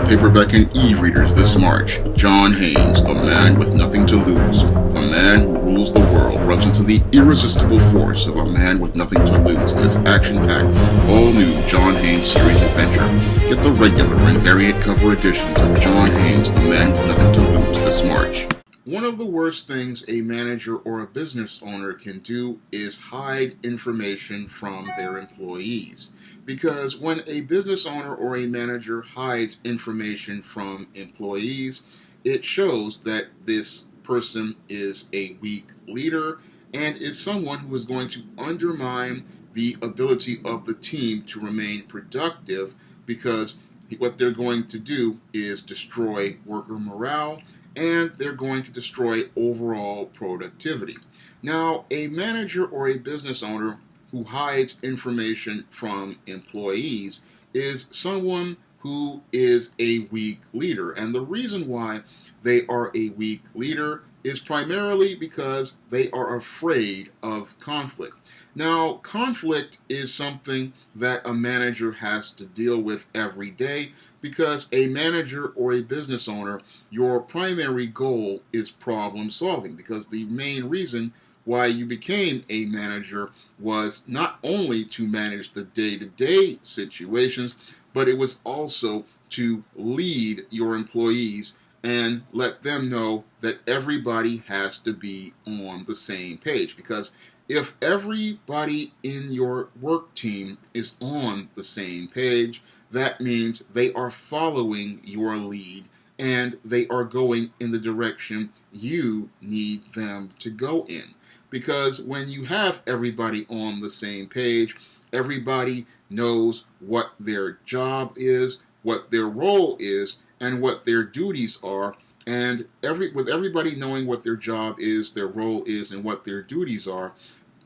paperback and e-readers this March. John Haynes, the man with nothing to lose. The man who rules the world runs into the irresistible force of a man with nothing to lose in this action-packed, all-new John Haynes series adventure. Get the regular and variant cover editions of John Haynes, the man with nothing to lose this March. One of the worst things a manager or a business owner can do is hide information from their employees. Because when a business owner or a manager hides information from employees, it shows that this person is a weak leader and is someone who is going to undermine the ability of the team to remain productive, because what they're going to do is destroy worker morale and they're going to destroy overall productivity. Now, a manager or a business owner who hides information from employees is someone who is a weak leader. And the reason why they are a weak leader is primarily because they are afraid of conflict. Now, conflict is something that a manager has to deal with every day, because a manager or a business owner, your primary goal is problem solving, because the main reason why you became a manager was not only to manage the day-to-day situations, but it was also to lead your employees and let them know that everybody has to be on the same page. Because if everybody in your work team is on the same page, that means they are following your lead and they are going in the direction you need them to go in. Because when you have everybody on the same page, everybody knows what their job is, what their role is, and what their duties are. And with everybody knowing what their job is, their role is, and what their duties are,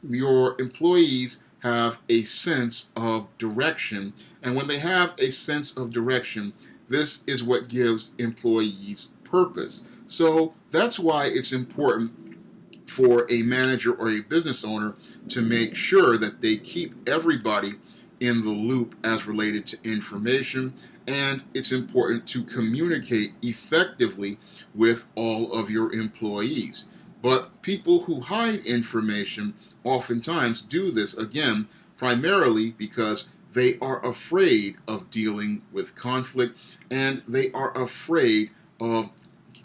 your employees have a sense of direction. And when they have a sense of direction, this is what gives employees purpose. So that's why it's important for a manager or a business owner to make sure that they keep everybody in the loop as related to information, and it's important to communicate effectively with all of your employees. But people who hide information oftentimes do this, again, primarily because they are afraid of dealing with conflict and they are afraid of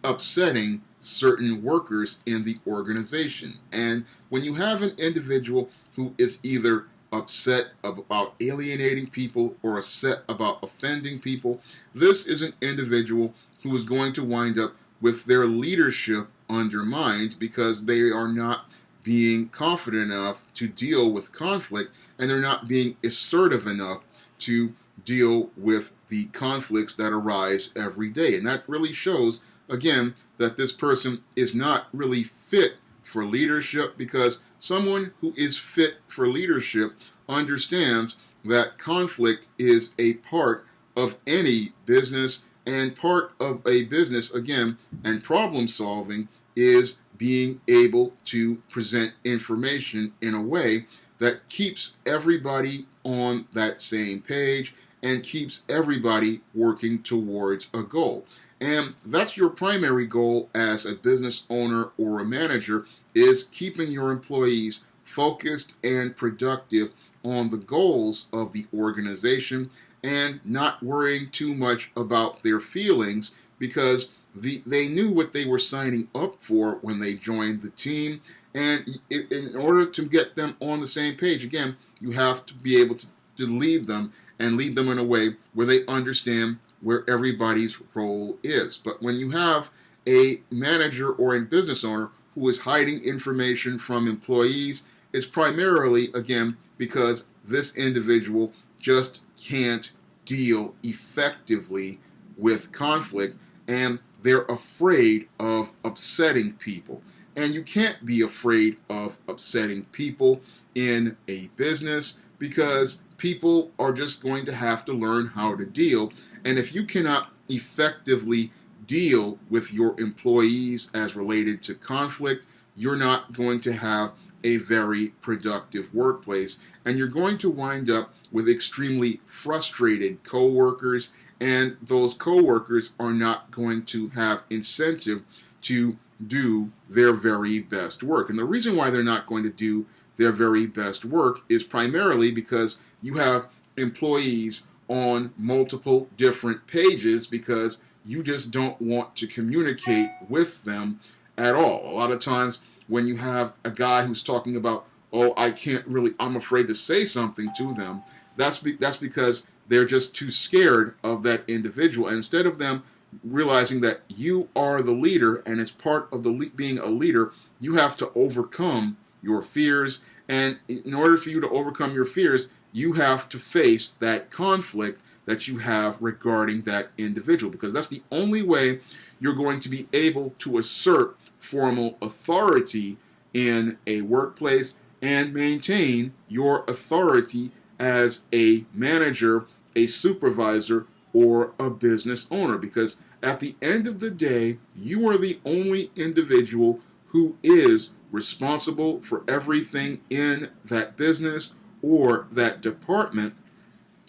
upsetting certain workers in the organization. And when you have an individual who is either upset about alienating people or upset about offending people, this is an individual who is going to wind up with their leadership undermined, because they are not being confident enough to deal with conflict, and they're not being assertive enough to deal with the conflicts that arise every day. And that really shows, again, that this person is not really fit for leadership, because someone who is fit for leadership understands that conflict is a part of any business, and part of a business, again, and problem solving is being able to present information in a way that keeps everybody on that same page and keeps everybody working towards a goal. And that's your primary goal as a business owner or a manager, is keeping your employees focused and productive on the goals of the organization and not worrying too much about their feelings, because they knew what they were signing up for when they joined the team. And in order to get them on the same page, again, you have to be able to lead them, and lead them in a way where they understand where everybody's role is. But when you have a manager or a business owner who is hiding information from employees, it's primarily, again, because this individual just can't deal effectively with conflict, and they're afraid of upsetting people. And you can't be afraid of upsetting people in a business, because people are just going to have to learn how to deal. And if you cannot effectively deal with your employees as related to conflict, you're not going to have a very productive workplace, and you're going to wind up with extremely frustrated coworkers and those coworkers are not going to have incentive to do their very best work. And the reason why they're not going to do their very best work is primarily because you have employees on multiple different pages because you just don't want to communicate with them at all. A lot of times when you have a guy who's talking about, oh, I'm afraid to say something to them, that's because they're just too scared of that individual. And instead of them realizing that you are the leader, and as part of being a leader, you have to overcome your fears. And in order for you to overcome your fears, you have to face that conflict that you have regarding that individual, because that's the only way you're going to be able to assert formal authority in a workplace and maintain your authority as a manager, a supervisor, or a business owner. Because at the end of the day, you are the only individual who is responsible for everything in that business or that department.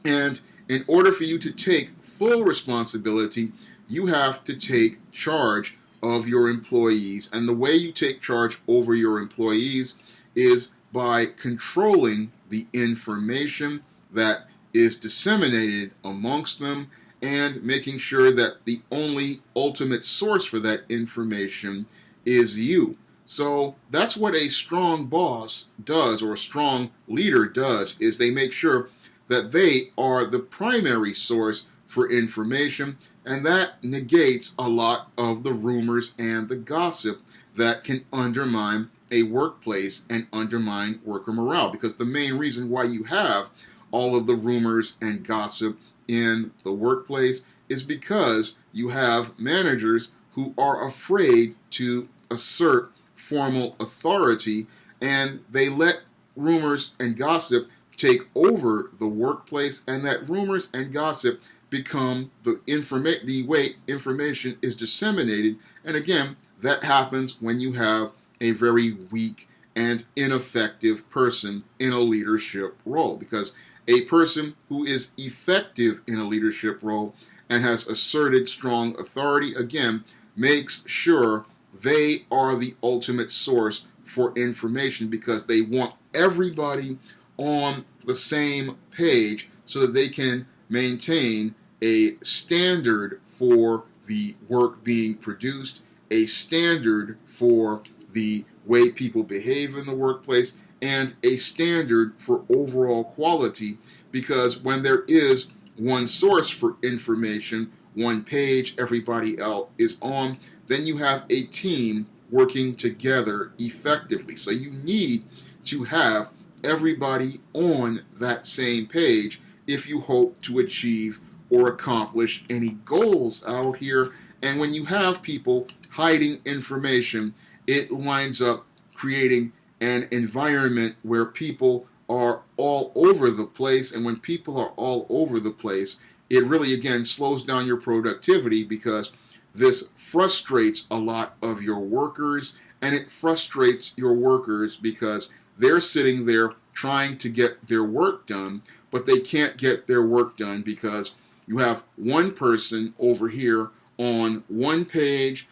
And in order for you to take full responsibility, you have to take charge of your employees. And the way you take charge over your employees is by controlling the information that is disseminated amongst them and making sure that the only ultimate source for that information is you. So that's what a strong boss does, or a strong leader does, is they make sure that they are the primary source for information, and that negates a lot of the rumors and the gossip that can undermine a workplace and undermine worker morale. Because the main reason why you have all of the rumors and gossip in the workplace is because you have managers who are afraid to assert formal authority, and they let rumors and gossip take over the workplace, and that rumors and gossip become the way information is disseminated. And again, that happens when you have a very weak and ineffective person in a leadership role, because a person who is effective in a leadership role and has asserted strong authority, again, makes sure they are the ultimate source for information, because they want everybody on the same page so that they can maintain a standard for the work being produced, a standard for the way people behave in the workplace, and a standard for overall quality. Because when there is one source for information, one page everybody else is on, then you have a team working together effectively. So you need to have everybody on that same page if you hope to achieve or accomplish any goals out here. And when you have people hiding information, it winds up creating an environment where people are all over the place. And when people are all over the place, it really, again, slows down your productivity, because this frustrates a lot of your workers. And it frustrates your workers because they're sitting there trying to get their work done, but they can't get their work done because you have one person over here on one page,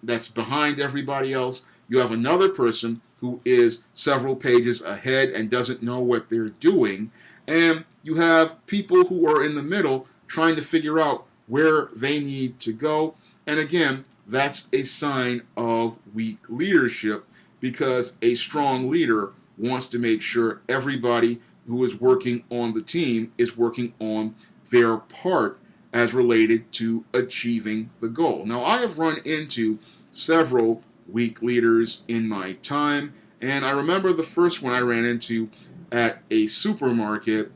that's behind everybody else. You have another person who is several pages ahead and doesn't know what they're doing. And you have people who are in the middle trying to figure out where they need to go. And again, that's a sign of weak leadership, because a strong leader wants to make sure everybody who is working on the team is working on their part as related to achieving the goal. Now, I have run into several weak leaders in my time, and I remember the first one I ran into at a supermarket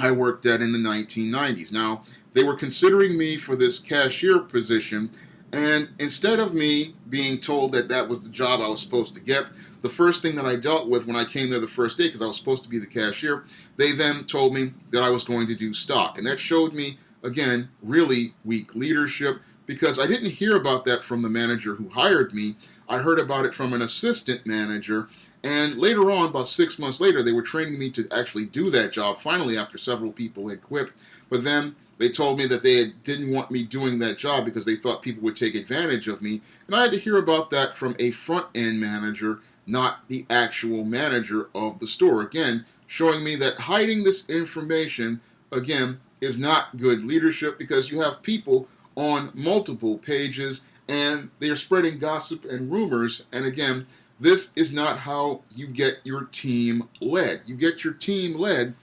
I worked at in the 1990s. Now, they were considering me for this cashier position, and instead of me being told that that was the job I was supposed to get, the first thing that I dealt with when I came there the first day, because I was supposed to be the cashier, they then told me that I was going to do stock. And that showed me, again, really weak leadership, because I didn't hear about that from the manager who hired me. I heard about it from an assistant manager. And later on, about 6 months later, they were training me to actually do that job, finally, after several people had quit. But then They told me that they didn't want me doing that job because they thought people would take advantage of me. And I had to hear about that from a front-end manager, not the actual manager of the store. Again, showing me that hiding this information, again, is not good leadership, because you have people on multiple pages and they're spreading gossip and rumors. And again, this is not how you get your team led. You get your team led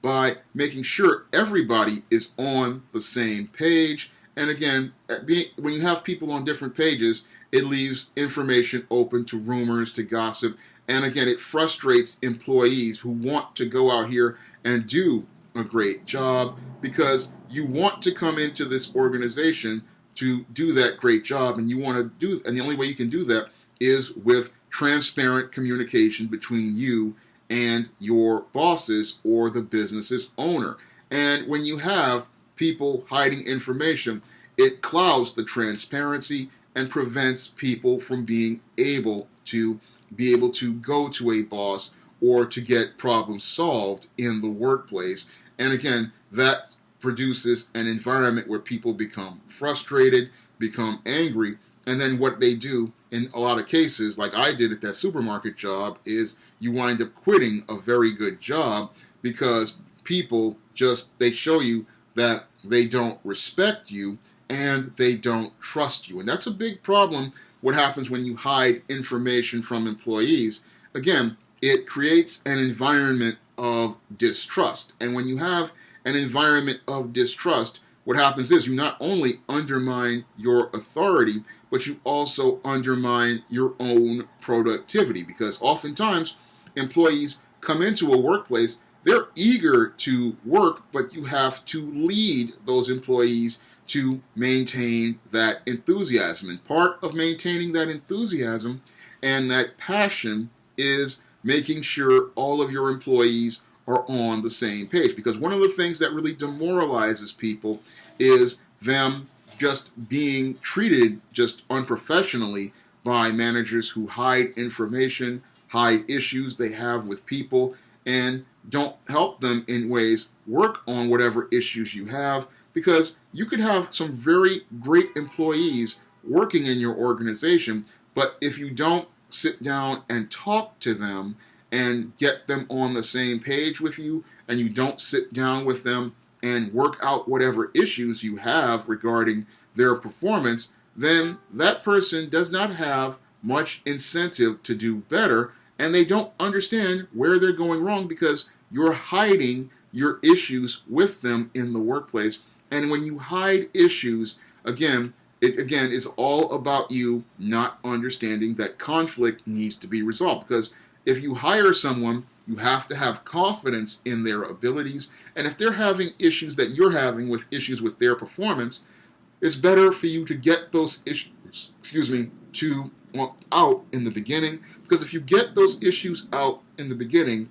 by making sure everybody is on the same page. And again, when you have people on different pages, it leaves information open to rumors, to gossip. And again, it frustrates employees who want to go out here and do a great job, because you want to come into this organization to do that great job, and you want to do, and the only way you can do that is with transparent communication between you and your bosses or the business's owner. And when you have people hiding information, it clouds the transparency and prevents people from being able to go to a boss or to get problems solved in the workplace. And again, that produces an environment where people become frustrated, become angry, and then what they do in a lot of cases, like I did at that supermarket job, is you wind up quitting a very good job because people they show you that they don't respect you and they don't trust you. And that's a big problem, what happens when you hide information from employees. Again, it creates an environment of distrust. And when you have an environment of distrust, what happens is you not only undermine your authority, but you also undermine your own productivity. Because oftentimes employees come into a workplace, they're eager to work, but you have to lead those employees to maintain that enthusiasm. And part of maintaining that enthusiasm and that passion is making sure all of your employees are on the same page. Because one of the things that really demoralizes people is them just being treated just unprofessionally by managers who hide information, hide issues they have with people, and don't help them in ways work on whatever issues you have. Because you could have some very great employees working in your organization, but if you don't sit down and talk to them and get them on the same page with you, and you don't sit down with them and work out whatever issues you have regarding their performance, then that person does not have much incentive to do better, and they don't understand where they're going wrong because you're hiding your issues with them in the workplace. And when you hide issues, it is all about you not understanding that conflict needs to be resolved. Because if you hire someone, you have to have confidence in their abilities. And if they're having issues that you're having with issues with their performance, it's better for you to get those issues, out in the beginning. Because if you get those issues out in the beginning,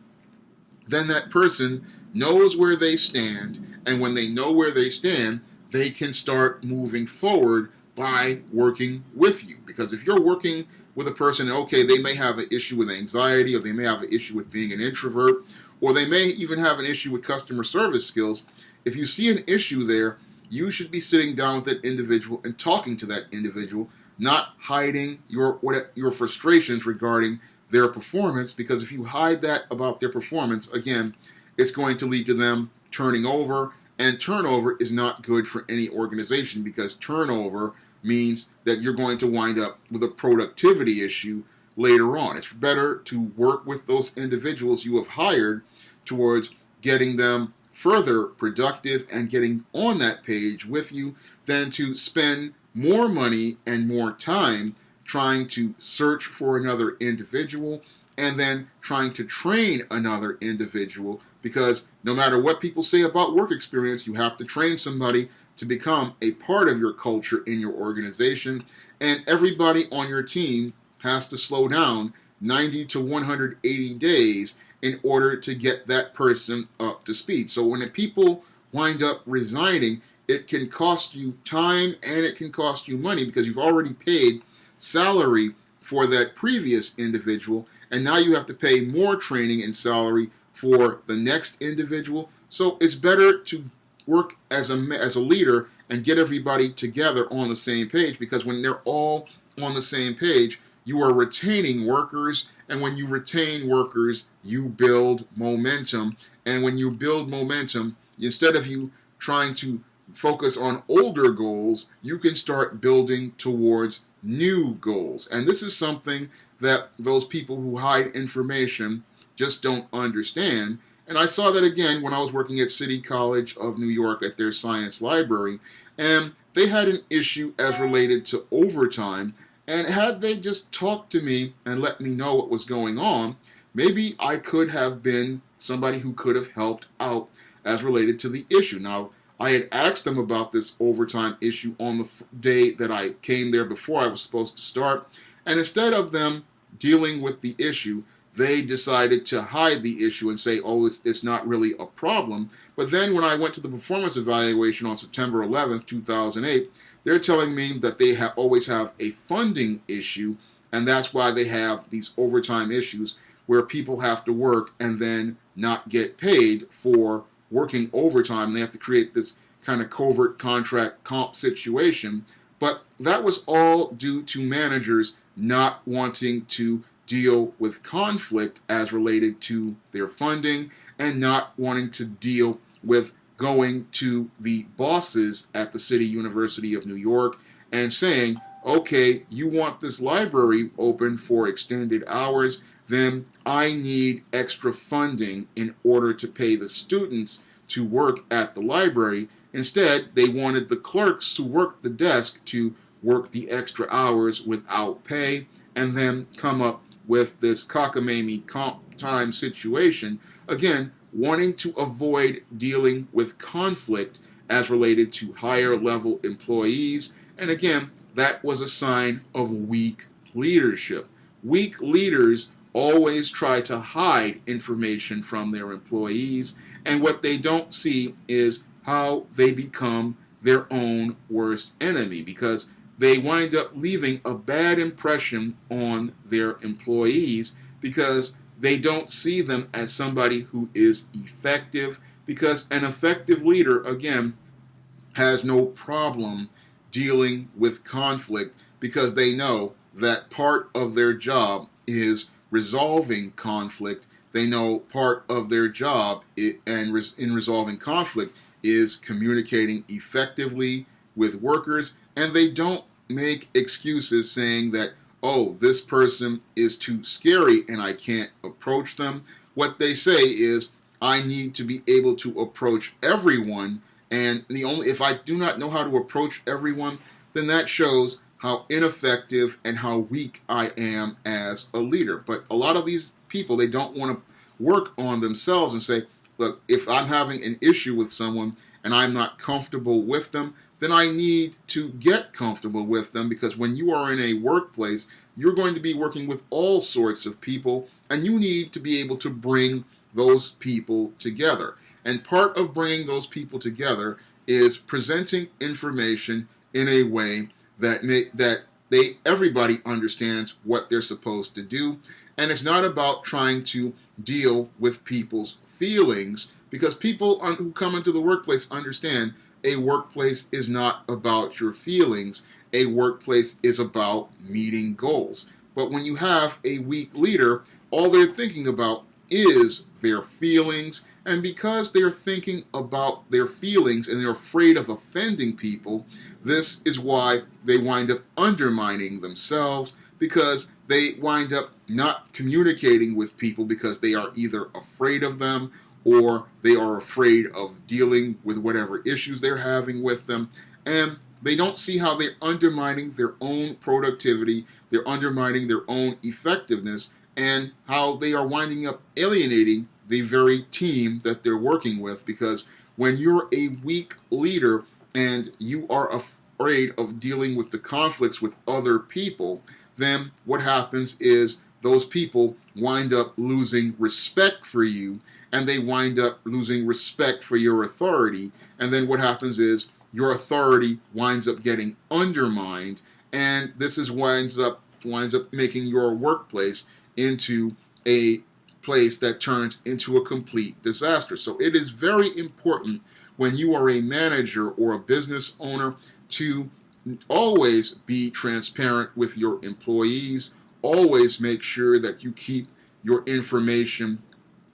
then that person knows where they stand. And when they know where they stand, they can start moving forward by working with you. Because if you're working with a person, okay, they may have an issue with anxiety, or they may have an issue with being an introvert, or they may even have an issue with customer service skills. If you see an issue there, you should be sitting down with that individual and talking to that individual, not hiding your frustrations regarding their performance. Because if you hide that about their performance, again, it's going to lead to them turning over, and turnover is not good for any organization, because turnover means that you're going to wind up with a productivity issue later on. It's better to work with those individuals you have hired towards getting them further productive and getting on that page with you than to spend more money and more time trying to search for another individual and then trying to train another individual. Because no matter what people say about work experience, you have to train somebody to become a part of your culture in your organization. And everybody on your team has to slow down 90 to 180 days in order to get that person up to speed. So when the people wind up resigning, it can cost you time and it can cost you money, because you've already paid salary for that previous individual, and now you have to pay more training and salary for the next individual. So it's better to work as a leader and get everybody together on the same page, because when they're all on the same page, you are retaining workers, and when you retain workers, you build momentum. And when you build momentum, instead of you trying to focus on older goals, you can start building towards new goals. And this is something that those people who hide information just don't understand. And I saw that again when I was working at City College of New York at their science library. And they had an issue as related to overtime. And had they just talked to me and let me know what was going on, maybe I could have been somebody who could have helped out as related to the issue. Now, I had asked them about this overtime issue on the day that I came there before I was supposed to start. And instead of them dealing with the issue, they decided to hide the issue and say, oh, it's not really a problem. But then when I went to the performance evaluation on September 11th, 2008, they're telling me that they always have a funding issue, and that's why they have these overtime issues where people have to work and then not get paid for working overtime. And they have to create this kind of covert contract comp situation. But that was all due to managers not wanting to deal with conflict as related to their funding and not wanting to deal with going to the bosses at the City University of New York and saying, okay, you want this library open for extended hours, then I need extra funding in order to pay the students to work at the library. Instead, they wanted the clerks who worked the desk to work the extra hours without pay and then come up with this cockamamie comp time situation, again, wanting to avoid dealing with conflict as related to higher level employees. And again, that was a sign of weak leadership. Weak leaders always try to hide information from their employees, and what they don't see is how they become their own worst enemy, because they wind up leaving a bad impression on their employees because they don't see them as somebody who is effective, because an effective leader, again, has no problem dealing with conflict because they know that part of their job is resolving conflict. They know part of their job in resolving conflict is communicating effectively with workers, and they don't make excuses saying that, oh, this person is too scary and I can't approach them. What they say is, I need to be able to approach everyone, and if I do not know how to approach everyone, then that shows how ineffective and how weak I am as a leader. But a lot of these people, they don't want to work on themselves and say, look, if I'm having an issue with someone and I'm not comfortable with them, then I need to get comfortable with them, because when you are in a workplace, you're going to be working with all sorts of people, and you need to be able to bring those people together. And part of bringing those people together is presenting information in a way that everybody understands what they're supposed to do. And it's not about trying to deal with people's feelings, because people who come into the workplace understand a workplace is not about your feelings. A workplace is about meeting goals. But when you have a weak leader, all they're thinking about is their feelings. And because they're thinking about their feelings and they're afraid of offending people, this is why they wind up undermining themselves, because they wind up not communicating with people because they are either afraid of them or they are afraid of dealing with whatever issues they're having with them. And they don't see how they're undermining their own productivity, they're undermining their own effectiveness, and how they are winding up alienating the very team that they're working with. Because when you're a weak leader and you are afraid of dealing with the conflicts with other people, then what happens is those people wind up losing respect for you, and they wind up losing respect for your authority. And then what happens is your authority winds up getting undermined, and this winds up making your workplace into a place that turns into a complete disaster. So it is very important when you are a manager or a business owner to always be transparent with your employees. Always make sure that you keep your information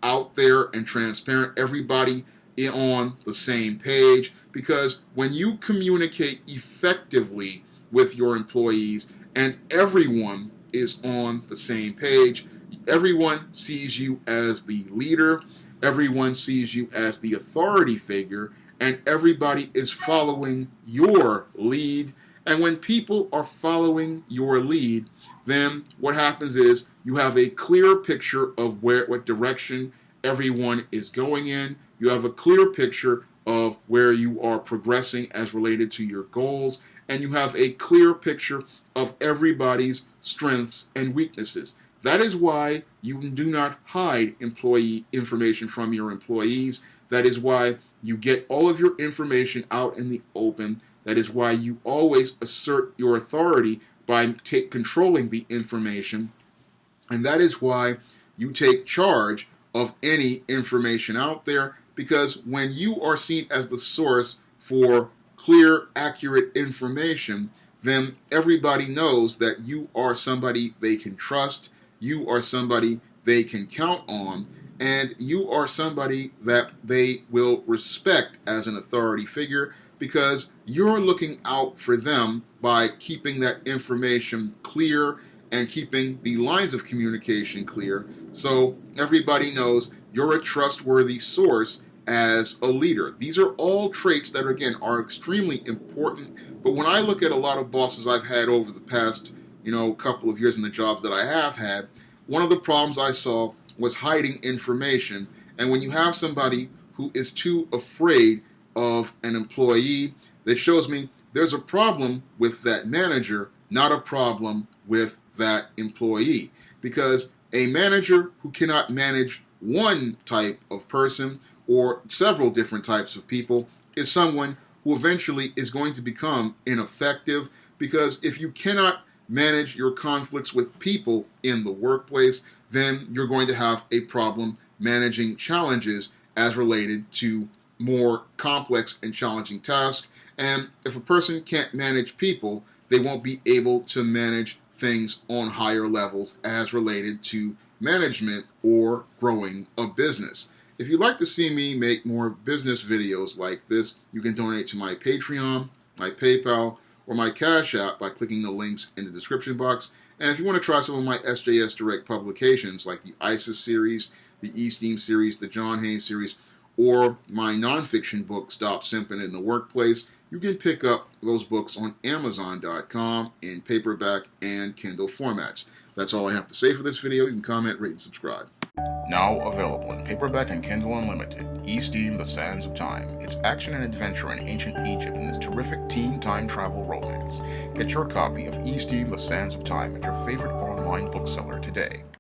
out there and transparent. Everybody on the same page, because when you communicate effectively with your employees and everyone is on the same page, everyone sees you as the leader, everyone sees you as the authority figure, and everybody is following your lead. And when people are following your lead, then what happens is you have a clear picture of what direction everyone is going in. You have a clear picture of where you are progressing as related to your goals, and you have a clear picture of everybody's strengths and weaknesses. That is why you do not hide employee information from your employees. That is why you get all of your information out in the open. That is why you always assert your authority by controlling the information. And that is why you take charge of any information out there, because when you are seen as the source for clear, accurate information, then everybody knows that you are somebody they can trust, you are somebody they can count on, and you are somebody that they will respect as an authority figure, because you're looking out for them by keeping that information clear and keeping the lines of communication clear, so everybody knows you're a trustworthy source as a leader. These are all traits that, again, are extremely important. But when I look at a lot of bosses I've had over the past, couple of years in the jobs that I have had, one of the problems I saw was hiding information. And when you have somebody who is too afraid of an employee, that shows me there's a problem with that manager, not a problem with that employee. Because a manager who cannot manage one type of person or several different types of people is someone who eventually is going to become ineffective, because if you cannot manage your conflicts with people in the workplace, then you're going to have a problem managing challenges as related to more complex and challenging tasks. And if a person can't manage people, they won't be able to manage things on higher levels as related to management or growing a business. If you'd like to see me make more business videos like this, you can donate to my Patreon, my PayPal, or my Cash App by clicking the links in the description box. And if you want to try some of my SJS Direct publications like the ISIS series, the E-Steam series, the John Haynes series, or my nonfiction book, Stop Simping in the Workplace, you can pick up those books on Amazon.com in paperback and Kindle formats. That's all I have to say for this video. You can comment, rate, and subscribe. Now available in paperback and Kindle Unlimited, E-Steam: The Sands of Time. It's action and adventure in ancient Egypt in this terrific teen time travel romance. Get your copy of E-Steam: The Sands of Time at your favorite online bookseller today.